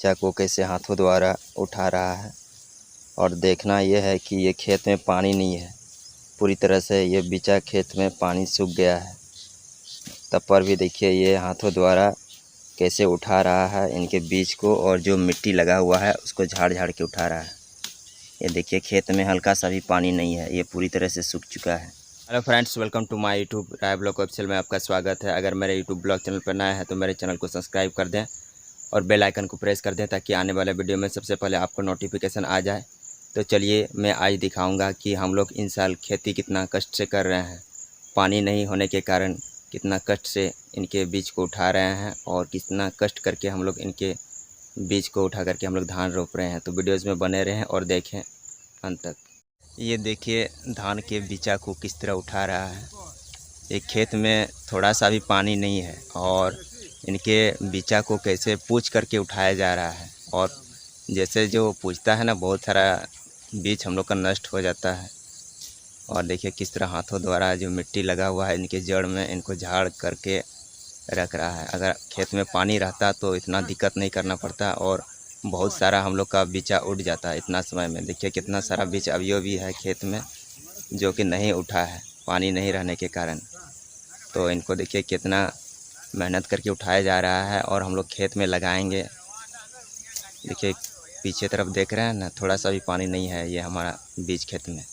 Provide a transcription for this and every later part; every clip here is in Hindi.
बिचा को कैसे हाथों द्वारा उठा रहा है। और देखना यह है कि ये खेत में पानी नहीं है, पूरी तरह से ये बिचा खेत में पानी सूख गया है। तब पर भी देखिए ये हाथों द्वारा कैसे उठा रहा है इनके बीज को, और जो मिट्टी लगा हुआ है उसको झाड़ झाड़ के उठा रहा है। ये देखिए खेत में हल्का सा भी पानी नहीं है, ये पूरी तरह से सूख चुका है। Hello friends, welcome to my YouTube Rai blog official में आपका स्वागत है। अगर मेरे यूट्यूब ब्लॉग चैनल पर नया है तो मेरे चैनल को सब्सक्राइब कर दें और बेल आइकन को प्रेस कर दें ताकि आने वाले वीडियो में सबसे पहले आपको नोटिफिकेशन आ जाए। तो चलिए मैं आज दिखाऊंगा कि हम लोग इन साल खेती कितना कष्ट से कर रहे हैं। पानी नहीं होने के कारण कितना कष्ट से इनके बीज को उठा रहे हैं और कितना कष्ट करके हम लोग इनके बीज को उठा करके हम लोग धान रोप रहे हैं। तो वीडियोज़ में बने रहें और देखें अंत तक। ये देखिए धान के बीचा को किस तरह उठा रहा है। एक खेत में थोड़ा सा भी पानी नहीं है और इनके बीचा को कैसे पूछ करके उठाया जा रहा है। और जैसे जो पूछता है ना, बहुत सारा बीज हम लोग का नष्ट हो जाता है। और देखिए किस तरह हाथों द्वारा जो मिट्टी लगा हुआ है इनके जड़ में, इनको झाड़ करके रख रहा है। अगर खेत में पानी रहता तो इतना दिक्कत नहीं करना पड़ता और बहुत सारा हम लोग का बीचा उठ जाता है इतना समय में। देखिए कितना सारा बीज अभी भी है खेत में जो कि नहीं उठा है पानी नहीं रहने के कारण। तो इनको देखिए कितना मेहनत करके उठाया जा रहा है और हम लोग खेत में लगाएंगे। देखिए पीछे तरफ देख रहे हैं ना, थोड़ा सा भी पानी नहीं है ये हमारा बीज खेत में।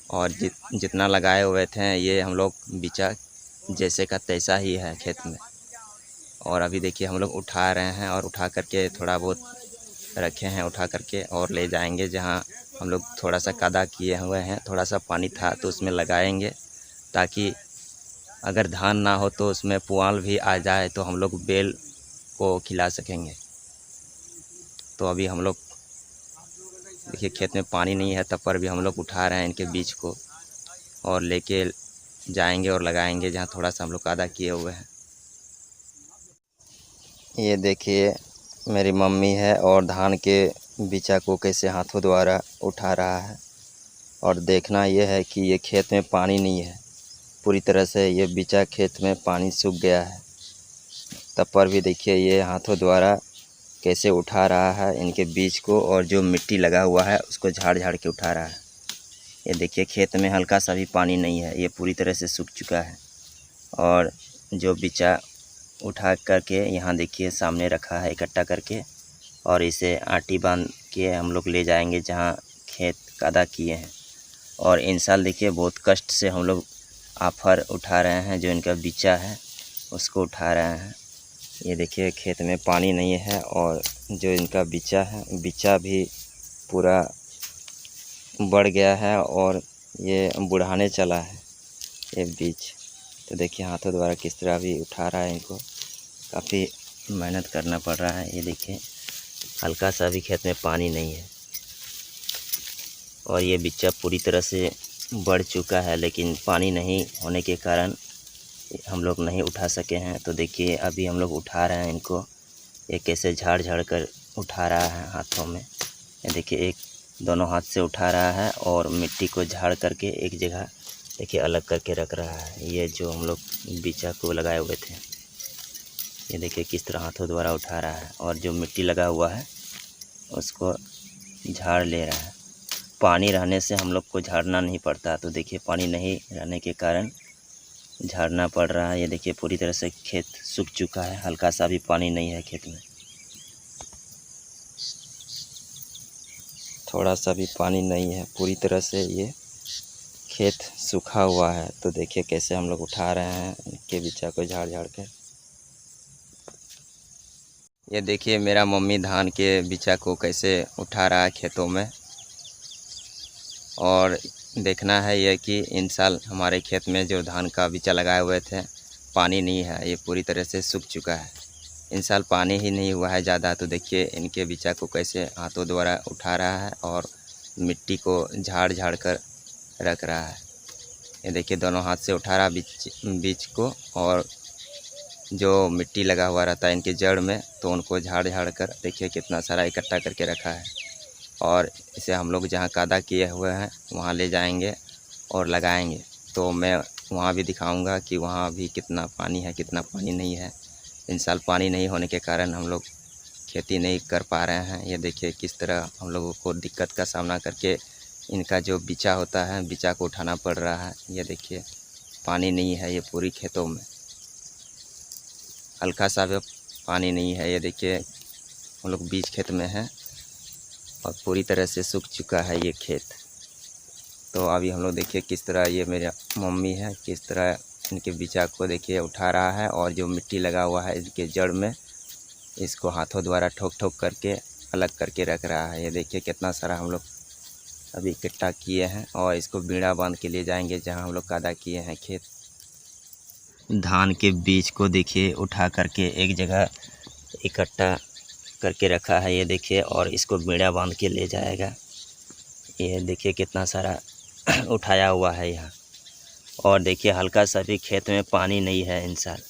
और जितना लगाए हुए थे ये हम लोग बीचा जैसे का तैसा ही है खेत में। और अभी देखिए हम लोग उठा रहे हैं और उठा करके थोड़ा बहुत रखे हैं, उठा करके और ले जाएंगे जहां हम लोग थोड़ा सा कादा किए हुए हैं। थोड़ा सा पानी था तो उसमें लगाएंगे ताकि अगर धान ना हो तो उसमें पुआल भी आ जाए तो हम लोग बेल को खिला सकेंगे। तो अभी हम लोग देखिए खेत में पानी नहीं है तब पर भी हम लोग उठा रहे हैं इनके बीज को और लेके जाएंगे और लगाएंगे जहां थोड़ा सा हम लोग कादा किए हुए हैं। ये देखिए मेरी मम्मी है और धान के बीचा को कैसे हाथों द्वारा उठा रहा है। और देखना यह है कि ये खेत में पानी नहीं है, पूरी तरह से ये बीचा खेत में पानी सूख गया है। तब पर भी देखिए ये हाथों द्वारा कैसे उठा रहा है इनके बीज को, और जो मिट्टी लगा हुआ है उसको झाड़ झाड़ के उठा रहा है। ये देखिए खेत में हल्का सा भी पानी नहीं है, ये पूरी तरह से सूख चुका है। और जो बीचा उठा करके यहाँ देखिए सामने रखा है इकट्ठा करके, और इसे आटी बांध के हम लोग ले जाएंगे जहाँ खेत कादा किए हैं। और इन साल देखिए बहुत कष्ट से हम लोग आफर उठा रहे हैं, जो इनका बीचा है उसको उठा रहे हैं। ये देखिए खेत में पानी नहीं है और जो इनका बीचा है, बीचा भी पूरा बढ़ गया है और ये बुढ़ाने चला है ये बीज। तो देखिए हाथों द्वारा किस तरह भी उठा रहा है इनको, काफ़ी मेहनत करना पड़ रहा है। ये देखिए हल्का सा भी खेत में पानी नहीं है और ये बिच्चा पूरी तरह से बढ़ चुका है, लेकिन पानी नहीं होने के कारण हम लोग नहीं उठा सके हैं। तो देखिए अभी हम लोग उठा रहे हैं इनको, ये कैसे झाड़ झाड़ कर उठा रहा है हाथों में। ये देखिए एक दोनों हाथ से उठा रहा है और मिट्टी को झाड़ करके एक जगह देखिए अलग करके रख रहा है। ये जो हम लोग बीचा को लगाए हुए थे, ये देखिए किस तरह हाथों द्वारा उठा रहा है और जो मिट्टी लगा हुआ है उसको झाड़ ले रहा है। पानी रहने से हम लोग को झाड़ना नहीं पड़ता, तो देखिए पानी नहीं रहने के कारण झाड़ना पड़ रहा है। ये देखिए पूरी तरह से खेत सूख चुका है, हल्का सा भी पानी नहीं है खेत में, थोड़ा सा भी पानी नहीं है, पूरी तरह से ये खेत सूखा हुआ है। तो देखिए कैसे हम लोग उठा रहे हैं इनके बीचा को झाड़ झाड़ कर। ये देखिए मेरा मम्मी धान के बीचा को कैसे उठा रहा है खेतों में। और देखना है ये कि इन साल हमारे खेत में जो धान का बीचा लगाए हुए थे पानी नहीं है, ये पूरी तरह से सूख चुका है। इन साल पानी ही नहीं हुआ है ज़्यादा। तो देखिए इनके बीचा को कैसे हाथों द्वारा उठा रहा है और मिट्टी को झाड़ झाड़ कर रख रहा है। ये देखिए दोनों हाथ से उठा रहा बीज को, और जो मिट्टी लगा हुआ रहता है इनके जड़ में तो उनको झाड़ झाड़ कर देखिए कितना सारा इकट्ठा करके रखा है। और इसे हम लोग जहाँ कादा किए हुए हैं वहाँ ले जाएंगे और लगाएंगे। तो मैं वहाँ भी दिखाऊंगा कि वहाँ भी कितना पानी है कितना पानी नहीं है। इन साल पानी नहीं होने के कारण हम लोग खेती नहीं कर पा रहे हैं। ये देखिए किस तरह हम लोगों को दिक्कत का सामना करके इनका जो बिचा होता है, बिचा को उठाना पड़ रहा है। ये देखिए पानी नहीं है ये पूरी खेतों में, हल्का सा भी पानी नहीं है। ये देखिए हम लोग बीच खेत में हैं और पूरी तरह से सूख चुका है ये खेत। तो अभी हम लोग देखिए किस तरह, ये मेरा मम्मी है, किस तरह इनके बिचा को देखिए उठा रहा है और जो मिट्टी लगा हुआ है इनके जड़ में, इसको हाथों द्वारा ठोक ठोक करके अलग करके रख रहा है। ये देखिए कितना सारा हम लोग अभी इकट्ठा किए हैं और इसको बीड़ा बांध के ले जाएंगे जहां हम लोग कादा किए हैं खेत। धान के बीज को देखिए उठा करके एक जगह इकट्ठा करके रखा है। ये देखिए और इसको बीड़ा बांध के ले जाएगा। ये देखिए कितना सारा उठाया हुआ है यहाँ। और देखिए हल्का सा भी खेत में पानी नहीं है इन साल,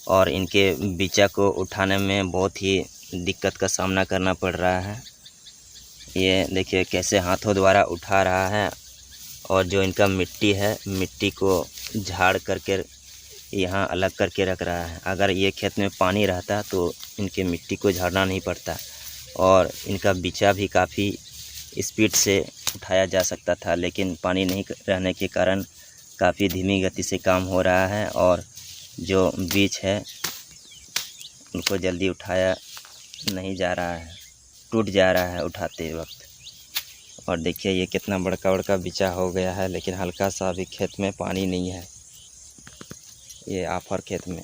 और इनके बिचा को उठाने में बहुत ही दिक्कत का सामना करना पड़ रहा है। ये देखिए कैसे हाथों द्वारा उठा रहा है और जो इनका मिट्टी है, मिट्टी को झाड़ करके यहाँ अलग करके रख रहा है। अगर ये खेत में पानी रहता तो इनके मिट्टी को झाड़ना नहीं पड़ता और इनका बिचा भी काफ़ी स्पीड से उठाया जा सकता था, लेकिन पानी नहीं रहने के कारण काफ़ी धीमी गति से काम हो रहा है और जो बीज है उनको जल्दी उठाया नहीं जा रहा है, टूट जा रहा है उठाते वक्त। और देखिए ये कितना बड़का बड़का बिचा हो गया है, लेकिन हल्का सा भी खेत में पानी नहीं है, ये आफर खेत में।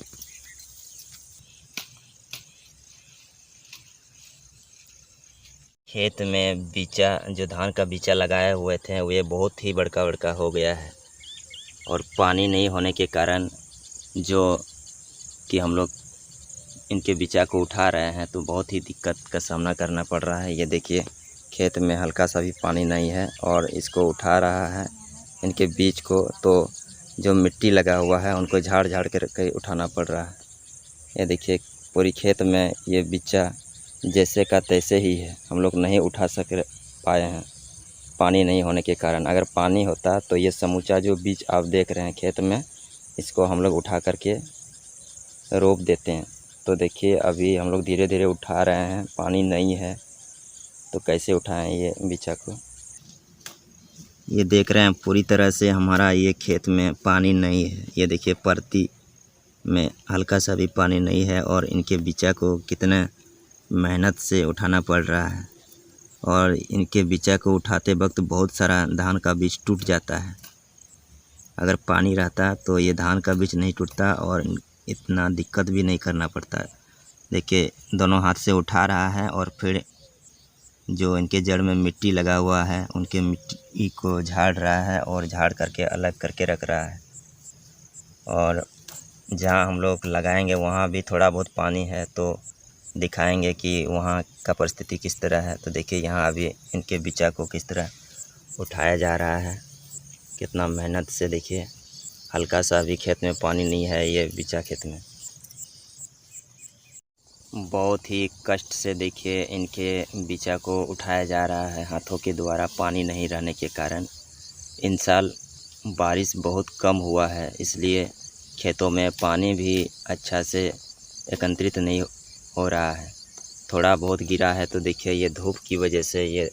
खेत में बिचा, जो धान का बिचा लगाए हुए थे, वो ये बहुत ही बड़का बड़का हो गया है और पानी नहीं होने के कारण जो कि हम लोग इनके बिचा को उठा रहे हैं तो बहुत ही दिक्कत का सामना करना पड़ रहा है। ये देखिए खेत में हल्का सा भी पानी नहीं है और इसको उठा रहा है इनके बीज को, तो जो मिट्टी लगा हुआ है उनको झाड़ झाड़ के उठाना पड़ रहा है। ये देखिए पूरी खेत में ये बिचा जैसे का तैसे ही है, हम लोग नहीं उठा पाए हैं पानी नहीं होने के कारण। अगर पानी होता तो ये समूचा जो बीज आप देख रहे हैं खेत में, इसको हम लोग उठा करके रोप देते हैं। तो देखिए अभी हम लोग धीरे धीरे उठा रहे हैं, पानी नहीं है तो कैसे उठाएं ये बिचा को। ये देख रहे हैं पूरी तरह से हमारा ये खेत में पानी नहीं है। ये देखिए परती में हल्का सा भी पानी नहीं है और इनके बिचा को कितना मेहनत से उठाना पड़ रहा है और इनके बिचा को उठाते वक्त बहुत सारा धान का बीज टूट जाता है। अगर पानी रहता तो ये धान का बीज नहीं टूटता और इतना दिक्कत भी नहीं करना पड़ता। देखिए दोनों हाथ से उठा रहा है और फिर जो इनके जड़ में मिट्टी लगा हुआ है उनके मिट्टी को झाड़ रहा है और झाड़ करके अलग करके रख रहा है। और जहाँ हम लोग लगाएंगे वहाँ भी थोड़ा बहुत पानी है, तो दिखाएंगे कि वहाँ का परिस्थिति किस तरह है। तो देखिए यहाँ अभी इनके बिचा को किस तरह उठाया जा रहा है, कितना मेहनत से। देखिए हल्का सा भी खेत में पानी नहीं है ये बिचा खेत में। बहुत ही कष्ट से देखिए इनके बिचा को उठाया जा रहा है हाथों के द्वारा, पानी नहीं रहने के कारण। इन साल बारिश बहुत कम हुआ है, इसलिए खेतों में पानी भी अच्छा से एकत्रित नहीं हो रहा है, थोड़ा बहुत गिरा है। तो देखिए ये धूप की वजह से ये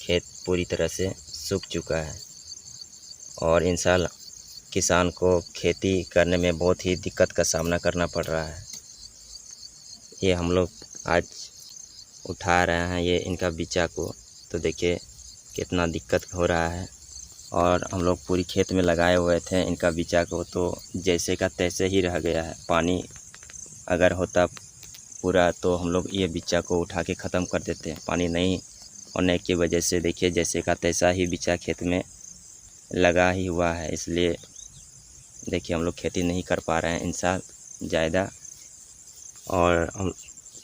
खेत पूरी तरह से सूख चुका है और इन साल किसान को खेती करने में बहुत ही दिक्कत का सामना करना पड़ रहा है। ये हम लोग आज उठा रहे हैं ये इनका बिचा को, तो देखिए कितना दिक्कत हो रहा है। और हम लोग पूरी खेत में लगाए हुए थे इनका बिचा को, तो जैसे का तैसे ही रह गया है। पानी अगर होता पूरा तो हम लोग ये बिचा को उठा के ख़त्म कर देते हैं। पानी नहीं होने की वजह से देखिए जैसे का तैसा ही बिचा खेत में लगा ही हुआ है, इसलिए देखिए हम लोग खेती नहीं कर पा रहे हैं इन साल ज़्यादा। और हम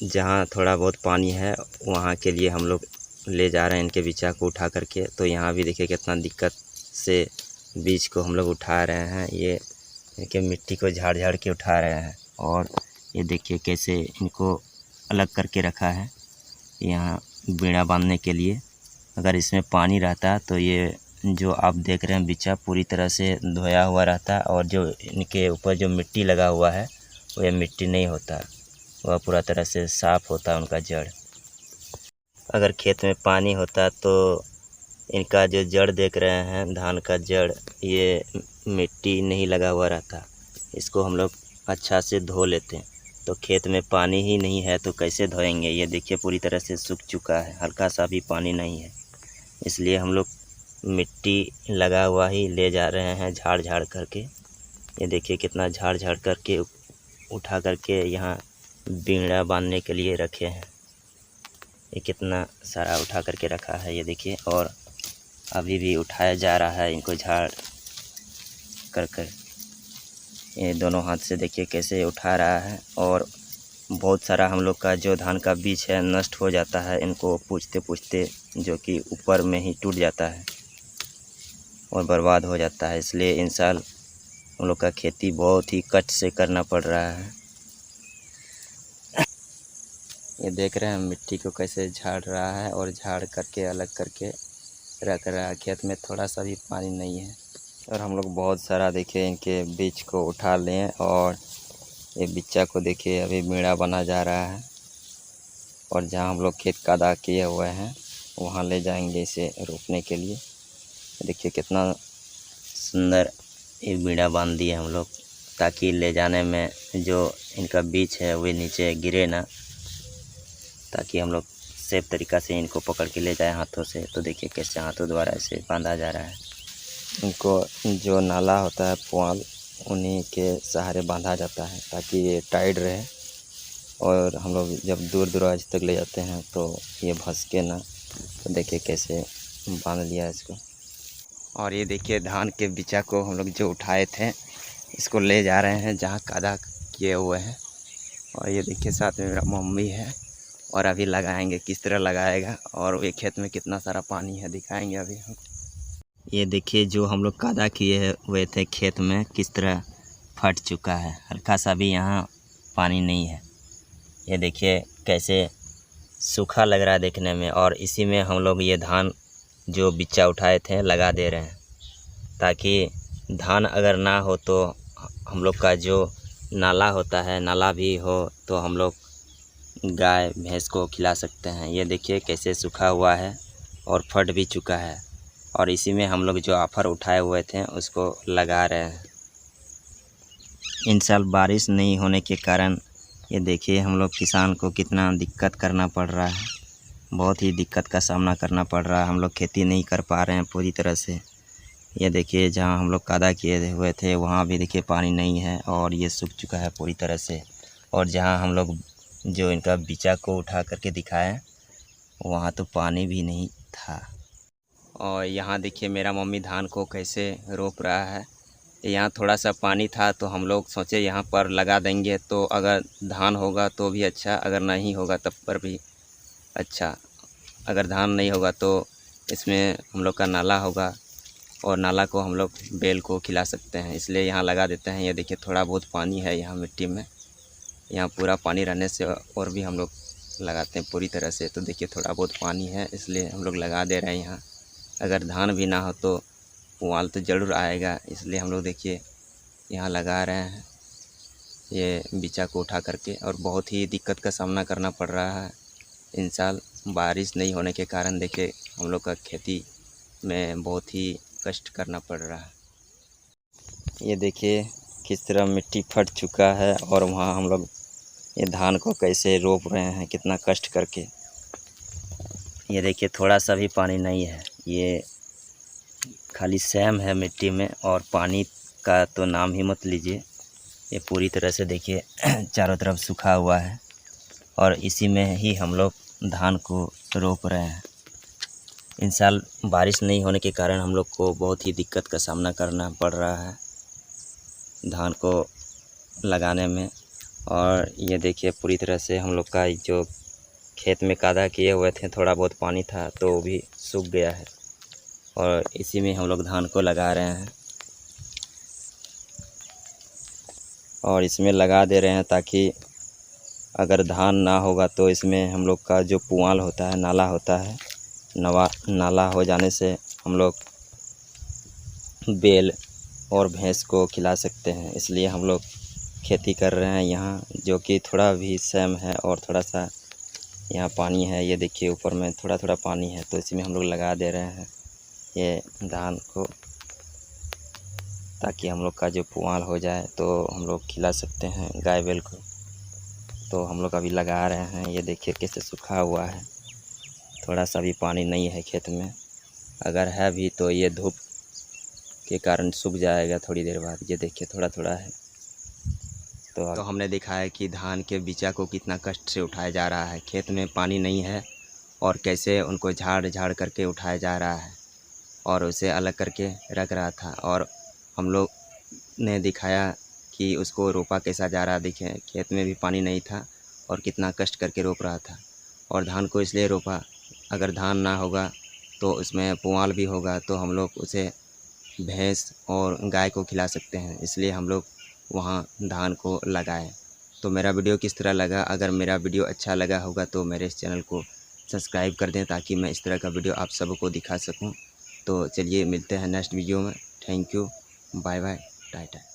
जहाँ थोड़ा बहुत पानी है वहाँ के लिए हम लोग ले जा रहे हैं इनके बिचा को उठा करके। तो यहाँ भी देखिए कितना दिक्कत से बीज को हम लोग उठा रहे हैं, ये इनके मिट्टी को झाड़ झाड़ के उठा रहे हैं। और ये देखिए कैसे इनको अलग करके रखा है यहाँ बीड़ा बांधने के लिए। अगर इसमें पानी रहता तो ये जो आप देख रहे हैं बिचा पूरी तरह से धोया हुआ रहता और जो इनके ऊपर जो मिट्टी लगा हुआ है वो ये मिट्टी नहीं होता। वह पूरा तरह से साफ़ होता है उनका जड़। अगर खेत में पानी होता तो इनका जो जड़ देख रहे हैं, धान का जड़, ये मिट्टी नहीं लगा हुआ रहता। इसको हम लोग अच्छा से धो लेते हैं। तो खेत में पानी ही नहीं है तो कैसे धोएंगे। ये देखिए पूरी तरह से सूख चुका है, हल्का सा भी पानी नहीं है। इसलिए हम लोग मिट्टी लगा हुआ ही ले जा रहे हैं झाड़ झाड़ करके। ये देखिए कितना झाड़ झाड़ करके उठा करके यहाँ बीड़ा बांधने के लिए रखे हैं। ये कितना सारा उठा करके रखा है ये देखिए, और अभी भी उठाया जा रहा है इनको झाड़ कर कर। ये दोनों हाथ से देखिए कैसे उठा रहा है। और बहुत सारा हम लोग का जो धान का बीज है नष्ट हो जाता है इनको पूछते पूछते, जो कि ऊपर में ही टूट जाता है और बर्बाद हो जाता है। इसलिए इन साल हम लोग का खेती बहुत ही कष्ट से करना पड़ रहा है। ये देख रहे हैं मिट्टी को कैसे झाड़ रहा है और झाड़ करके अलग करके रख रहा है। खेत में थोड़ा सा भी पानी नहीं है। और हम लोग बहुत सारा देखिए इनके बीज को उठा लें, और ये बिच्चा को देखिए अभी बीड़ा बना जा रहा है। और जहाँ हम लोग खेत कादा किए हुए हैं वहाँ ले जाएंगे इसे रोपने के लिए। देखिए कितना सुंदर ये बीड़ा बांध दिए हम लोग, ताकि ले जाने में जो इनका बीज है वो नीचे गिरे ना, ताकि हम लोग सेफ तरीक़ा से इनको पकड़ के ले जाए हाथों से। तो देखिए कैसे हाथों द्वारा इसे बांधा जा रहा है। इनको जो नाला होता है पुआल, उन्हीं के सहारे बांधा जाता है ताकि ये टाइट रहे। और हम लोग जब दूर दराज तक ले जाते हैं तो ये भसके ना। तो देखिए कैसे बांध लिया इसको। और ये देखिए धान के बिचा को हम लोग जो उठाए थे इसको ले जा रहे हैं जहाँ कादा किए हुए हैं। और ये देखिए साथ में मेरा मम्मी है, और अभी लगाएंगे, किस तरह लगाएगा और ये खेत में कितना सारा पानी है दिखाएंगे अभी हम। ये देखिए जो हम लोग कादा किए हुए थे खेत में किस तरह फट चुका है, हल्का सा भी यहाँ पानी नहीं है। ये देखिए कैसे सूखा लग रहा है देखने में। और इसी में हम लोग ये धान जो बिच्चा उठाए थे लगा दे रहे हैं, ताकि धान अगर ना हो तो हम लोग का जो नाला होता है, नाला भी हो तो हम लोग गाय भैंस को खिला सकते हैं। ये देखिए कैसे सूखा हुआ है और फट भी चुका है। और इसी में हम लोग जो आफर उठाए हुए थे उसको लगा रहे हैं। इन साल बारिश नहीं होने के कारण ये देखिए हम लोग किसान को कितना दिक्कत करना पड़ रहा है। बहुत ही दिक्कत का सामना करना पड़ रहा है। हम लोग खेती नहीं कर पा रहे हैं पूरी तरह से। ये देखिए जहाँ हम लोग कादा किए हुए थे वहाँ भी देखिए पानी नहीं है और ये सूख चुका है पूरी तरह से। और जहाँ हम लोग जो इनका बिचा को उठा करके दिखाएं वहाँ तो पानी भी नहीं था। और यहाँ देखिए मेरा मम्मी धान को कैसे रोप रहा है। यहाँ थोड़ा सा पानी था तो हम लोग सोचे यहाँ पर लगा देंगे तो अगर धान होगा तो भी अच्छा, अगर नहीं होगा तब पर भी अच्छा। अगर धान नहीं होगा तो इसमें हम लोग का नाला होगा और नाला को हम लोग बैल को खिला सकते हैं, इसलिए यहाँ लगा देते हैं। ये देखिए थोड़ा बहुत पानी है यहाँ मिट्टी में, यहाँ पूरा पानी रहने से और भी हम लोग लगाते हैं पूरी तरह से। तो देखिए थोड़ा बहुत पानी है इसलिए हम लोग लगा दे रहे हैं यहाँ। अगर धान भी ना हो तो पुआल तो ज़रूर आएगा, इसलिए हम लोग देखिए यहाँ लगा रहे हैं ये बिचा को उठा करके। और बहुत ही दिक्कत का सामना करना पड़ रहा है इन साल बारिश नहीं होने के कारण। देखिए हम लोग का खेती में बहुत ही कष्ट करना पड़ रहा है। ये देखिए किस तरह मिट्टी फट चुका है और वहाँ हम लोग ये धान को कैसे रोप रहे हैं कितना कष्ट करके। ये देखिए थोड़ा सा भी पानी नहीं है, ये खाली सैम है मिट्टी में और पानी का तो नाम ही मत लीजिए। ये पूरी तरह से देखिए चारों तरफ सूखा हुआ है और इसी में ही हम लोग धान को रोप रहे हैं। इन साल बारिश नहीं होने के कारण हम लोग को बहुत ही दिक्कत का सामना करना पड़ रहा है धान को लगाने में। और ये देखिए पूरी तरह से हम लोग का जो खेत में कादा किए हुए थे थोड़ा बहुत पानी था तो वो भी सूख गया है और इसी में हम लोग धान को लगा रहे हैं। और इसमें लगा दे रहे हैं ताकि अगर धान ना होगा तो इसमें हम लोग का जो पुआल होता है, नाला होता है, नाला हो जाने से हम लोग बैल और भैंस को खिला सकते हैं। इसलिए हम लोग खेती कर रहे हैं यहाँ, जो कि थोड़ा भी सैम है और थोड़ा सा यहाँ पानी है। ये देखिए ऊपर में थोड़ा थोड़ा पानी है, तो इसी में हम लोग लगा दे रहे हैं ये धान को, ताकि हम लोग का जो पुआल हो जाए तो हम लोग खिला सकते हैं गाय बैल को। तो हम लोग अभी लगा रहे हैं। ये देखिए कैसे सूखा हुआ है, थोड़ा सा भी पानी नहीं है खेत में। अगर है भी तो ये धूप के कारण सूख जाएगा थोड़ी देर बाद। ये देखिए थोड़ा थोड़ा है। तो हमने देखा है कि धान के बीचा को कितना कष्ट से उठाया जा रहा है। खेत में पानी नहीं है और कैसे उनको झाड़ झाड़ करके उठाया जा रहा है और उसे अलग करके रख रहा था। और हम लोग ने दिखाया कि उसको रोपा कैसा जा रहा। देखें खेत में भी पानी नहीं था और कितना कष्ट करके रोप रहा था। और धान को इसलिए रोपा, अगर धान ना होगा तो उसमें पुआल भी होगा, तो हम लोग उसे भैंस और गाय को खिला सकते हैं। इसलिए हम लोग वहाँ धान को लगाए। तो मेरा वीडियो किस तरह लगा? अगर मेरा वीडियो अच्छा लगा होगा तो मेरे इस चैनल को सब्सक्राइब कर दें, ताकि मैं इस तरह का वीडियो आप सबको दिखा सकूं। तो चलिए मिलते हैं नेक्स्ट वीडियो में। Thank you, bye bye, Tata.